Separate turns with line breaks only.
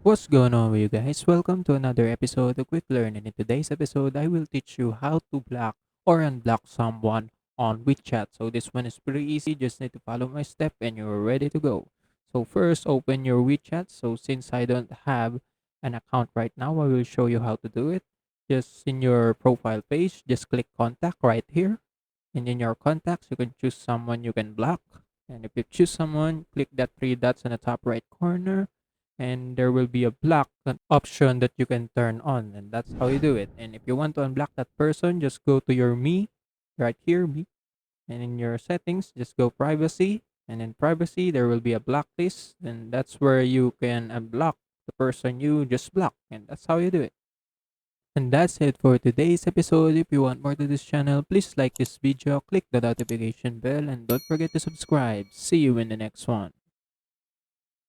What's going on with you guys? Welcome to another episode of Quick Learn. And in today's episode, I will teach you how to block or unblock someone on WeChat. So this one is pretty easy. Just need to follow my step and you're ready to go. So first, open your WeChat. So since I don't have an account right now, I will show you how to do it. Just in your profile page, just click contact right here. And in your contacts, you can choose someone you can block. And if you choose someone, click that three dots in the top right corner and there will be a block an option that you can turn on, and that's how you do it. And if you want to unblock that person, just go to your me right here, me, and in your settings just go privacy, and in privacy there will be a blacklist, and that's where you can unblock the person you just blocked, and that's how you do it. And that's it for today's episode. If you want more to this channel, please like this video, click the notification bell, and don't forget to subscribe. See you in the next one.